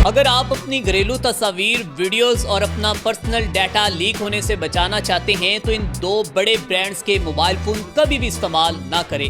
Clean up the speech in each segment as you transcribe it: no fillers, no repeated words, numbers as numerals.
اگر آپ اپنی گھریلو تصاویر، ویڈیوز اور اپنا پرسنل ڈیٹا لیک ہونے سے بچانا چاہتے ہیں تو ان دو بڑے برانڈز کے موبائل فون کبھی بھی استعمال نہ کریں۔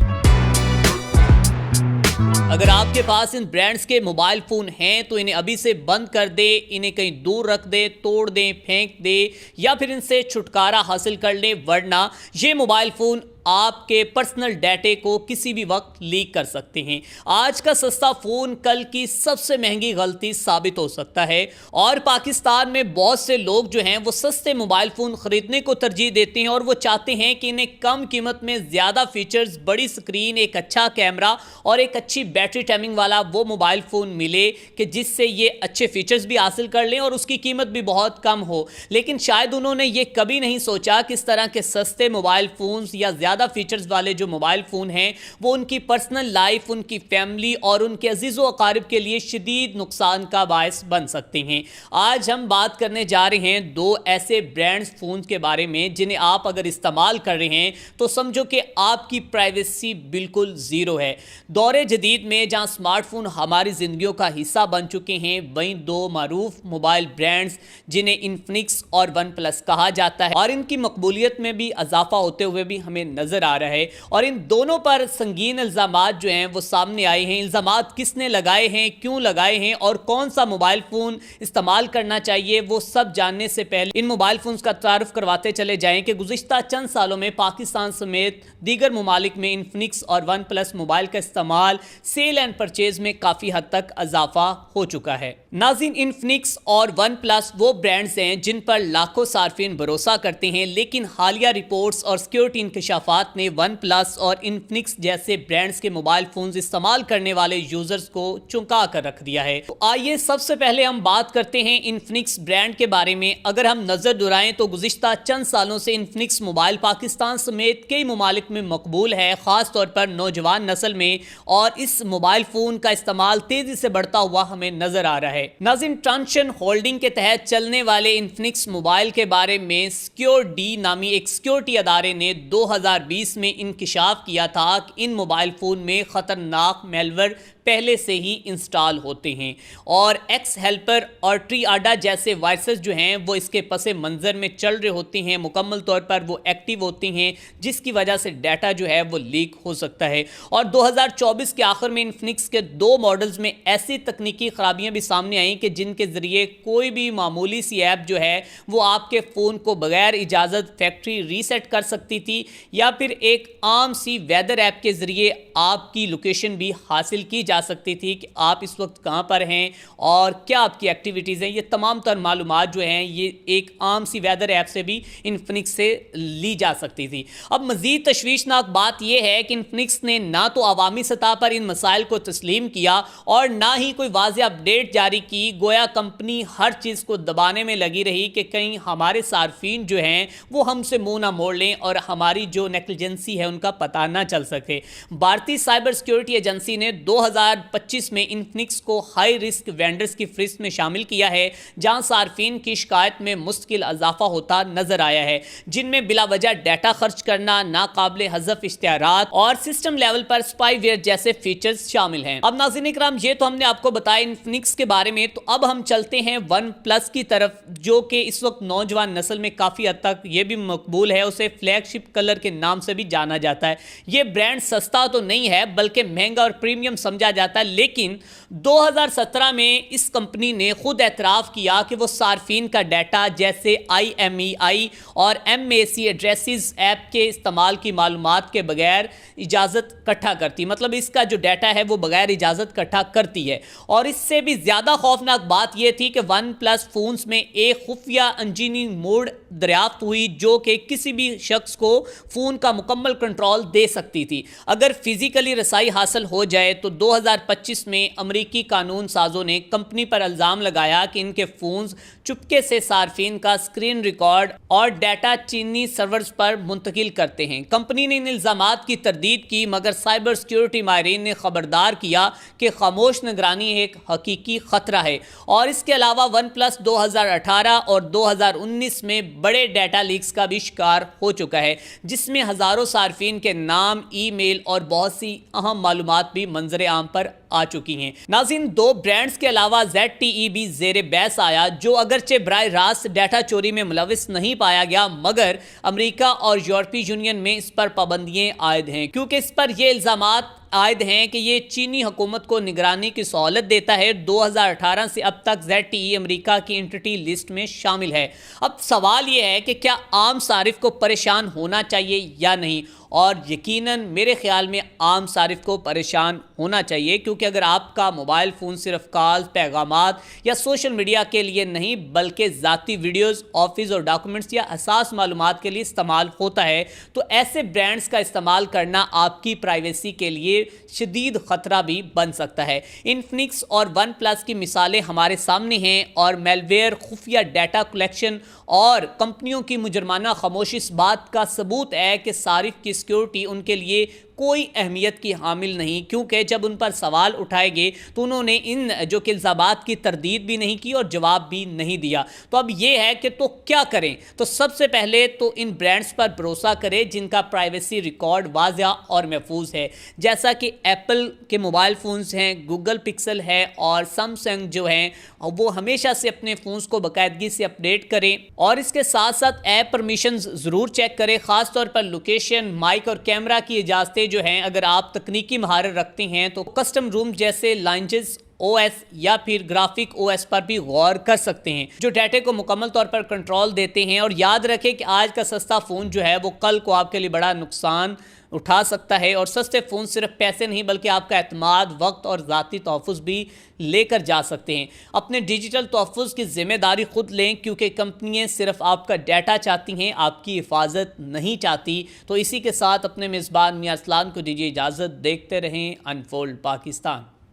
اگر آپ کے پاس ان برانڈز کے موبائل فون ہیں تو انہیں ابھی سے بند کر دیں، انہیں کہیں دور رکھ دیں، توڑ دیں، پھینک دیں یا پھر ان سے چھٹکارا حاصل کر لیں، ورنہ یہ موبائل فون آپ کے پرسنل ڈیٹے کو کسی بھی وقت لیک کر سکتے ہیں۔ آج کا سستا فون کل کی سب سے مہنگی غلطی ثابت ہو سکتا ہے، اور پاکستان میں بہت سے لوگ جو ہیں وہ سستے موبائل فون خریدنے کو ترجیح دیتے ہیں اور وہ چاہتے ہیں کہ انہیں کم قیمت میں زیادہ فیچرز، بڑی سکرین، ایک اچھا کیمرہ اور ایک اچھی بیٹری ٹائمنگ والا وہ موبائل فون ملے کہ جس سے یہ اچھے فیچرز بھی حاصل کر لیں اور اس کی قیمت بھی بہت کم ہو۔ لیکن شاید انہوں نے یہ کبھی نہیں سوچا کہ اس طرح کے سستے موبائل فونز یا زیادہ فیچرز والے جو موبائل فون ہیں وہ ان کی پرسنل لائف، ان کی فیملی اور ان کے عزیز و اقارب کے لیے شدید نقصان کا باعث بن سکتے ہیں۔ آج ہم بات کرنے جا رہے ہیں دو ایسے برانڈز فون کے بارے میں جنہیں آپ اگر استعمال کر رہے ہیں تو سمجھو کہ آپ کی پرائیویسی بالکل زیرو ہے۔ دور جدید میں جہاں سمارٹ فون ہماری زندگیوں کا حصہ بن چکے ہیں، وہیں دو معروف موبائل برانڈز جنہیں انفنکس اور ون پلس کہا جاتا ہے اور ان کی مقبولیت میں بھی اضافہ ہوتے ہوئے بھی ہمیں نظر آ رہا ہے، اور ان دونوں پر سنگین الزامات جو ہیں وہ سامنے آئے ہیں۔ الزامات کس نے لگائے ہیں، کیوں لگائے ہیں اور کون سا موبائل فون استعمال کرنا چاہیے، وہ سب جاننے سے پہلے ان موبائل فونز کا تعارف کرواتے چلے جائیں کہ گزشتہ چند سالوں میں پاکستان سمیت دیگر ممالک میں انفنکس اور ون پلس موبائل کا استعمال سیل اینڈ پرچیز میں کافی حد تک اضافہ ہو چکا ہے۔ ناظرین، انفنکس اور ون پلس وہ برانڈز ہیں جن پر لاکھوں صارفین بھروسہ کرتے ہیں، لیکن حالیہ رپورٹس اور سیکیورٹی انکشافات نے ون پلس اور انفنکس جیسے برانڈز کے موبائل فونز استعمال کرنے والے یوزرز کو چونکا کر رکھ دیا ہے۔ تو آئیے سب سے پہلے ہم بات کرتے ہیں انفنکس برانڈ کے بارے میں۔ اگر ہم نظر دورائیں تو گزشتہ چند سالوں سے انفنکس موبائل پاکستان سمیت کئی ممالک میں مقبول ہے، خاص طور پر نوجوان نسل میں، اور اس موبائل فون کا استعمال تیزی سے بڑھتا ہوا ہمیں نظر آ رہا ہے۔ ناظرین، ٹرانشن ہولڈنگ کے تحت چلنے والے انفنکس موبائل کے بارے میں سیکیور ڈی نامی ایک سیکیورٹی ادارے نے 2020 میں انکشاف کیا تھا کہ ان موبائل فون میں خطرناک میلور پہلے سے ہی انسٹال ہوتے ہیں، اور ایکس ہیلپر اور ٹری آڈا جیسے وائرسز جو ہیں وہ اس کے پس منظر میں چل رہے ہوتے ہیں، مکمل طور پر وہ ایکٹیو ہوتے ہیں، جس کی وجہ سے ڈیٹا جو ہے وہ لیک ہو سکتا ہے۔ اور 2024 کے آخر میں انفنکس کے دو ماڈلز میں ایسی تکنیکی خرابیاں بھی سامنے آئیں کہ جن کے ذریعے کوئی بھی معمولی سی ایپ جو ہے وہ آپ کے فون کو بغیر اجازت فیکٹری ریسیٹ کر سکتی تھی، یا پھر ایک عام سی ویدر ایپ کے ذریعے آپ کی لوکیشن بھی حاصل کی جا سکتی تھی کہ آپ اس وقت کہاں پر ہیں اور کیا آپ کی ایکٹیویٹیز ہیں۔ یہ تمام تر معلومات جو ہیں یہ ایک عام سی ویدر ایپ سے بھی انفنکس سے لی جا سکتی تھی۔ اب مزید تشویشناک بات یہ ہے کہ انفنکس نے نہ تو عوامی سطح پر ان مسائل کو تسلیم کیا اور نہ ہی کوئی واضح اپڈیٹ جاری کی، گویا کمپنی ہر چیز کو دبانے میں لگی رہی کہ کہیں ہمارے صارفین جو ہیں وہ ہم سے منہ نہ موڑ لیں اور ہماری جو نیگلیجنسی ہے ان کا پتہ نہ چل سکے۔ بھارتی سائبر سیکیورٹی ایجنسی نے 2025 میں انفنکس کو ہائی رسک وینڈرز کی فہرست میں شامل کیا ہے، جہاں صارفین کی شکایت میں مستقل اضافہ ہوتا نظر آیا ہے، جن میں بلا وجہ ڈیٹا خرچ کرنا، ناقابل حذف اشتہارات اور system level per spy where جیسے فیچرز شامل ہیں۔ اب ناظرین اکرام، یہ تو ہم نے آپ کو بتایا انفنکس کے بارے میں، تو اب ہم چلتے ہیں ون پلس کی طرف، جو کہ اس وقت نوجوان نسل میں کافی حد تک یہ بھی مقبول ہے، اسے فلیگ شپ کلر کے نام سے بھی جانا جاتا ہے۔ یہ برانڈ سستا تو نہیں ہے بلکہ مہنگا اور پریمیم سمجھا جاتا ہے، لیکن 2017 میں اس کمپنی نے خود اعتراف کیا کہ وہ صارفین کا ڈیٹا جیسے IMEI اور MAC ایڈریسز ایپ کے استعمال کی معلومات کے بغیر اجازت اکٹھا کرتی، مطلب اس کا جو ڈیٹا ہے وہ بغیر اجازت اکٹھا کرتی ہے۔ اور اس سے بھی زیادہ خوفناک بات یہ تھی کہ ون پلس فونز میں ایک خفیہ انجینئرنگ موڈ دریافت ہوئی جو کہ کسی بھی شخص کو فون کا مکمل کنٹرول دے سکتی تھی۔ اگر فزیکلی رسائی حاصل ہو جائے تو 2025 میں امریکی قانون سازوں نے کمپنی پر الزام لگایا کہ ان کے فونز چپکے سے صارفین کا اسکرین ریکارڈ اور ڈیٹا چینی سرورز پر منتقل کرتے ہیں۔ کمپنی نے ان الزامات کی تردید کی، مگر سائبر سیکیورٹی ماہرین نے خبردار کیا کہ خاموش نگرانی ایک حقیقی خطرہ ہے۔ اور اس کے علاوہ ون پلس 2018 اور 2019 میں بڑے ڈیٹا لیکس کا بھی شکار ہو چکا ہے، جس میں ہزاروں صارفین کے نام، ای میل اور بہت سی اہم معلومات بھی منظر عام پر آ چکی ہیں۔ ناظرین، دو برانڈز کے علاوہ ZTE بھی زیر بحث آیا، جو اگرچہ براہ راست ڈیٹا چوری میں ملوث نہیں پایا گیا، مگر امریکہ اور یورپی یونین میں اس پر پابندیاں عائد ہیں، کیونکہ اس پر یہ الزامات عائد ہیں کہ یہ چینی حکومت کو نگرانی کی سہولت دیتا ہے۔ 2018 سے اب تک ZTE امریکہ کی انٹیٹی لسٹ میں شامل ہے۔ اب سوال یہ ہے کہ کیا عام صارف کو پریشان ہونا چاہیے یا نہیں، اور یقیناً میرے خیال میں عام صارف کو پریشان ہونا چاہیے، کیونکہ اگر آپ کا موبائل فون صرف کال، پیغامات یا سوشل میڈیا کے لیے نہیں بلکہ ذاتی ویڈیوز، آفس اور ڈاکومنٹس یا حساس معلومات کے لیے استعمال ہوتا ہے، تو ایسے برانڈز کا استعمال کرنا آپ کی پرائیویسی کے لیے شدید خطرہ بھی بن سکتا ہے۔ انفنکس اور ون پلس کی مثالیں ہمارے سامنے ہیں، اور میل ویئر، خفیہ ڈیٹا کلیکشن اور کمپنیوں کی مجرمانہ خاموشی اس بات کا ثبوت ہے کہ صارف کی سیکیورٹی ان کے لیے کوئی اہمیت کی حامل نہیں، کیونکہ جب ان پر سوال اٹھائے گئے تو انہوں نے ان جو کہ الزامات کی تردید بھی نہیں کی اور جواب بھی نہیں دیا۔ تو اب یہ ہے کہ تو کیا کریں؟ تو سب سے پہلے تو ان برانڈز پر بھروسہ کریں جن کا پرائیویسی ریکارڈ واضح اور محفوظ ہے، جیسا کہ ایپل کے موبائل فونز ہیں، گوگل پکسل ہے، اور سیمسنگ جو ہیں وہ ہمیشہ سے اپنے فونز کو باقاعدگی سے اپڈیٹ کریں، اور اس کے ساتھ ساتھ ایپ پرمیشنز ضرور چیک کریں، خاص طور پر لوکیشن، مائک اور کیمرہ کی اجازتیں جو ہیں اگر آپ تکنیکی مہارت رکھتے ہیں تو کسٹم روم جیسے لائنجز OS یا پھر گرافک OS پر بھی غور کر سکتے ہیں، جو ڈیٹا کو مکمل طور پر کنٹرول دیتے ہیں۔ اور یاد رکھیں کہ آج کا سستا فون جو ہے وہ کل کو آپ کے لیے بڑا نقصان اٹھا سکتا ہے، اور سستے فون صرف پیسے نہیں بلکہ آپ کا اعتماد، وقت اور ذاتی تحفظ بھی لے کر جا سکتے ہیں۔ اپنے ڈیجیٹل تحفظ کی ذمہ داری خود لیں، کیونکہ کمپنیاں صرف آپ کا ڈیٹا چاہتی ہیں، آپ کی حفاظت نہیں چاہتی۔ تو اسی کے ساتھ اپنے میزبان میاں اسلام کو دیجیے اجازت، دیکھتے رہیں انفولڈ پاکستان۔